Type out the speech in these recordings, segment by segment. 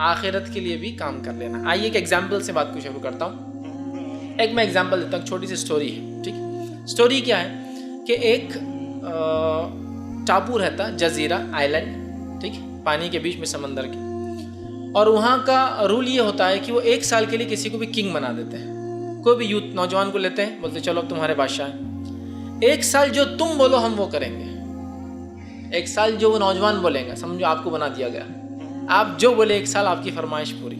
आखिरत के लिए भी काम कर लेना। आइए एक एग्जाम्पल से बात को शुरू करता हूँ। एक मैं एग्जाम्पल देता हूँ, छोटी सी स्टोरी है, ठीक। स्टोरी क्या है कि एक टापू रहता, जजीरा आइलैंड, ठीक, पानी के बीच में, समंदर के, और वहाँ का रूल ये होता है कि वो 1 साल के लिए किसी को भी किंग बना देते हैं। कोई भी यूथ नौजवान को लेते हैं, बोलते चलो अब तुम्हारे बादशाह हैं, 1 साल जो तुम बोलो हम वो करेंगे। 1 साल जो वो नौजवान बोलेंगे, समझो आपको बना दिया गया, आप जो बोले 1 साल आपकी फरमाइश पूरी।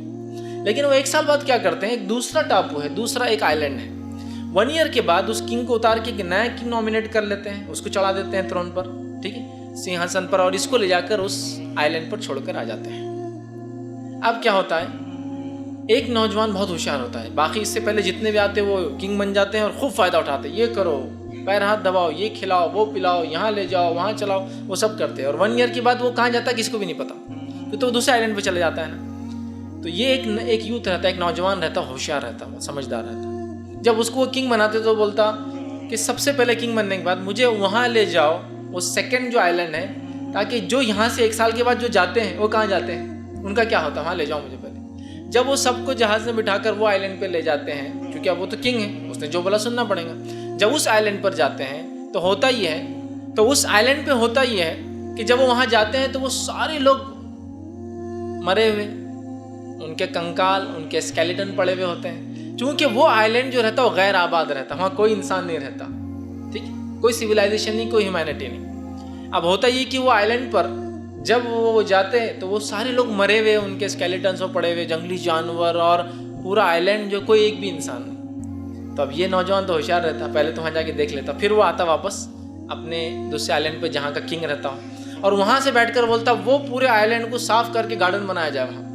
लेकिन वो 1 साल बाद क्या करते हैं, एक दूसरा टापू है, दूसरा एक आइलैंड है, 1 ईयर के बाद उस किंग को उतार के नया किंग नॉमिनेट कर लेते हैं, उसको चढ़ा देते हैं थ्रोन पर, ठीक है, सिंहासन पर, और इसको ले जाकर उस आइलैंड पर छोड़कर आ जाते हैं। अब क्या होता है, एक नौजवान बहुत होशियार होता है, बाकी इससे पहले जितने भी आते हैं वो किंग बन जाते हैं और खूब फायदा उठाते हैं, ये करो, पैर हाथ दबाओ, ये खिलाओ, वो पिलाओ, यहाँ ले जाओ, वहाँ चलाओ, वो सब करते हैं। और 1 ईयर के बाद वो कहाँ जाता है किसी को भी नहीं पता, तो वो दूसरे आइलैंड पे चले जाता है ना। तो ये एक यूथ रहता है, एक नौजवान रहता, होशियार रहता, समझदार रहता। जब उसको वो किंग बनाते तो बोलता कि सबसे पहले किंग बनने के बाद मुझे वहाँ ले जाओ, वो सेकेंड जो आइलैंड है, ताकि जो यहाँ से 1 साल के बाद जो जाते हैं वो कहाँ जाते हैं, उनका क्या होता है, वहाँ ले जाओ मुझे पहले। जब वो सबको जहाज में बिठाकर वो आइलैंड पे ले जाते हैं, क्योंकि अब वो तो किंग है, उसने जो बोला सुनना पड़ेगा। जब उस आइलैंड पर जाते हैं तो होता ही है, तो उस आइलैंड पे होता ही है कि जब वो वहाँ जाते हैं तो वो सारे लोग मरे हुए, उनके कंकाल, उनके स्केलेटन पड़े हुए होते हैं, क्योंकि वो आइलैंड जो रहता है वो गैर आबाद रहता, वहाँ कोई इंसान नहीं रहता, ठीक, कोई सिविलाइजेशन नहीं, कोई ह्यूमैनिटी नहीं। अब होता ये कि वो आइलैंड पर जब वो जाते हैं तो वो सारे लोग मरे हुए, उनके स्केलेटन्स पड़े हुए, जंगली जानवर, और पूरा आइलैंड जो कोई एक भी इंसान नहीं। तो अब ये नौजवान तो होशियार रहता, पहले तो वहाँ जाके देख लेता, फिर वो आता वापस अपने दूसरे आइलैंड पे जहाँ का किंग रहता, और वहाँ से बैठकर बोलता वो पूरे आइलैंड को साफ करके गार्डन बनाया जाए वहाँ।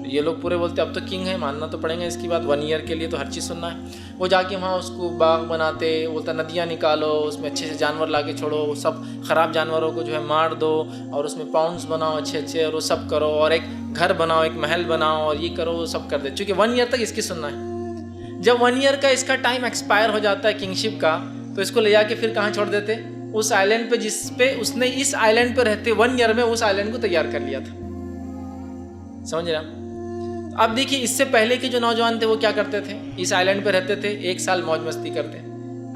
ये लोग पूरे बोलते अब तो किंग है, मानना तो पड़ेगा इसकी बात, 1 ईयर के लिए तो हर चीज़ सुनना है। वो जाके वहाँ उसको बाग बनाते, बोलता नदियाँ निकालो, उसमें अच्छे से जानवर लाके छोड़ो, सब ख़राब जानवरों को जो है मार दो, और उसमें पाउंड्स बनाओ अच्छे अच्छे, और वो सब करो, और एक घर बनाओ, एक महल बनाओ, और ये करो, वो सब कर दे, क्योंकि 1 ईयर तक इसकी सुनना है। जब 1 ईयर का इसका टाइम एक्सपायर हो जाता है किंगशिप का, तो इसको ले जाके फिर कहाँ छोड़ देते, उस आइलैंड पे जिस पे उसने इस आइलैंड पे रहते 1 ईयर में उस आइलैंड को तैयार कर लिया था। समझ रहे आप? अब देखिए, इससे पहले के जो नौजवान थे वो क्या करते थे, इस आइलैंड पे रहते थे, 1 साल मौज मस्ती करते,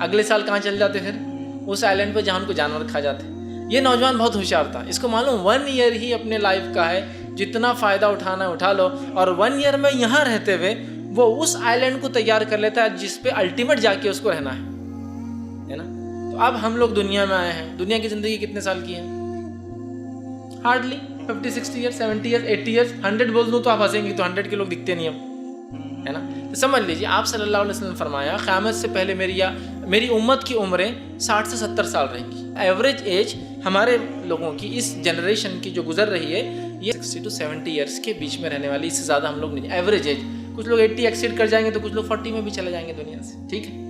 अगले साल कहाँ चल जाते, फिर उस आइलैंड पे जहाँ उनको जानवर खा जाते। ये नौजवान बहुत होशियार था, इसको मालूम 1 ईयर ही अपने लाइफ का है, जितना फ़ायदा उठाना उठा लो, और 1 ईयर में यहाँ रहते हुए वो उस आइलैंड को तैयार कर लेता है जिस पे अल्टीमेट जाके उसको रहना है ना। तो अब हम लोग दुनिया में आए हैं, दुनिया की ज़िंदगी कितने साल की है, हार्डली 50, 60 ईयर्स, 70 ईयर्स, 80 ईयर्स, 100 बोल दूँ तो आप हंसेंगे, तो 100 के लोग दिखते नहीं हम, है ना। तो समझ लीजिए, आप सल्लल्लाहु अलैहि वसल्लम फरमाया क़यामत से पहले मेरी उम्मत की उम्रें 60 से 70 साल रहेंगी। एवरेज एज हमारे लोगों की, इस जनरेशन की जो गुजर रही है, ये 60 to 70 ईयर्स के बीच में रहने वाली, इससे ज़्यादा हम लोग नहीं। एवरेज एज, कुछ लोग 80 एक्सीड कर जाएंगे, तो कुछ लोग 40 में भी चले जाएंगे दुनिया से, ठीक है।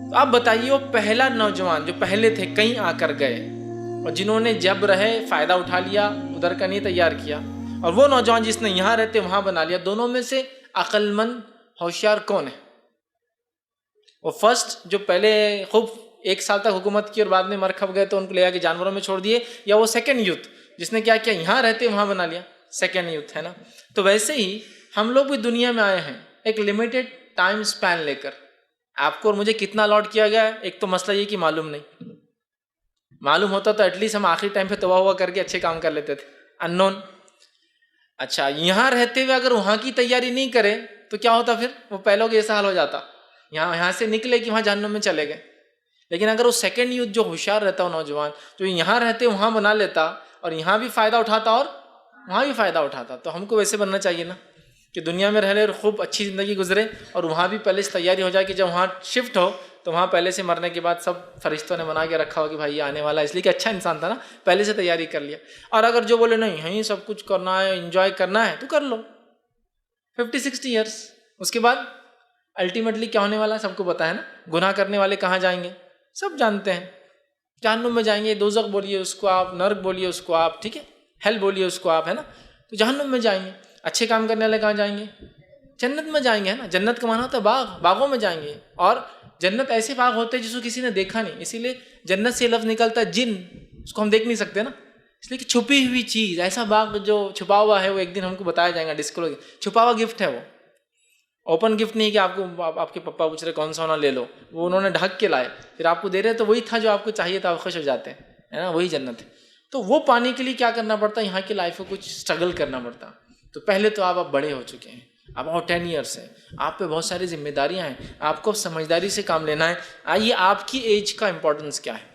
तो आप बताइए, वो पहला नौजवान जो पहले थे कहीं आकर गए, और जिन्होंने जब रहे फ़ायदा उठा लिया, उधर का नहीं तैयार किया, और वो नौजवान जिसने यहाँ रहते वहाँ बना लिया, दोनों में से अक्लमंद होशियार कौन है? वो फर्स्ट जो पहले खूब 1 साल तक हुकूमत की और बाद में मर खप गए तो उनको ले आके जानवरों में छोड़ दिए, या वो सेकेंड यूथ जिसने क्या किया, यहाँ रहते वहाँ बना लिया, सेकेंड यूथ, है ना। तो वैसे ही हम लोग भी दुनिया में आए हैं एक लिमिटेड टाइम स्पैन लेकर। आपको और मुझे कितना अलॉट किया गया है, एक तो मसला ये कि मालूम नहीं, मालूम होता तो एटलीस्ट हम आखिरी टाइम पे तौबा हुआ करके अच्छे काम कर लेते थे। अननोन। अच्छा, यहाँ रहते हुए अगर वहाँ की तैयारी नहीं करे तो क्या होता, फिर वो पहलों के जैसा हाल हो जाता, यहाँ से निकले कि वहाँ जहन्नुम में चले गए। लेकिन अगर वो सेकंड यूथ जो होशियार रहता, वो नौजवान जो यहाँ रहते वहाँ बना लेता, और यहाँ भी फ़ायदा उठाता और वहाँ भी फ़ायदा उठाता। तो हमको वैसे बनना चाहिए ना कि दुनिया में रह ले और खूब अच्छी ज़िंदगी गुजरे, और वहाँ भी पहले से तैयारी हो जाए कि जब वहाँ शिफ्ट हो तो वहाँ पहले से मरने के बाद सब फरिश्तों ने बना के रखा हो कि भाई ये आने वाला है, इसलिए कि अच्छा इंसान था ना, पहले से तैयारी कर लिया। और अगर जो बोले नहीं यहीं सब कुछ करना है, एंजॉय करना है, तो कर लो 50-60 ईयर्स, उसके बाद अल्टीमेटली क्या होने वाला है सबको पता है ना। गुनाह करने वाले कहाँ जाएंगे सब जानते हैं, जहन्नुम में जाएंगे। दोज़ख बोलिए उसको आप, नर्क बोलिए उसको आप, ठीक है, हेल बोलिए उसको आप, है ना। तो जहन्नुम में जाएंगे। अच्छे काम करने वाले कहाँ जाएंगे, जन्नत में जाएंगे, है ना। जन्नत का माना होता है बाग, बागों में जाएंगे। और जन्नत ऐसे बाग होते हैं जिसको किसी ने देखा नहीं, इसीलिए जन्नत से लफ्ज़ निकलता है जिन, उसको हम देख नहीं सकते ना, इसलिए कि छुपी हुई चीज, ऐसा बाग जो छुपा हुआ है वो एक दिन हमको बताया जाएगा, डिस्क्लोज, छुपा हुआ गिफ्ट है वो। ओपन गिफ्ट नहीं कि आपको आपके पापा पूछ रहे कौन सा होना ले लो, वो उन्होंने ढक के लाए, फिर आपको दे रहे तो वही था जो आपको चाहिए था, आप खुश हो जाते हैं, है ना, वही जन्नत है। तो वो पाने के लिए क्या करना पड़ता है, यहाँ की लाइफ में कुछ स्ट्रगल करना पड़ता। तो पहले तो आप बड़े हो चुके हैं, अब और 10 ईयर्स है, आप पे बहुत सारी जिम्मेदारियां हैं, आपको समझदारी से काम लेना है। आइए आपकी एज का इंपॉर्टेंस क्या है,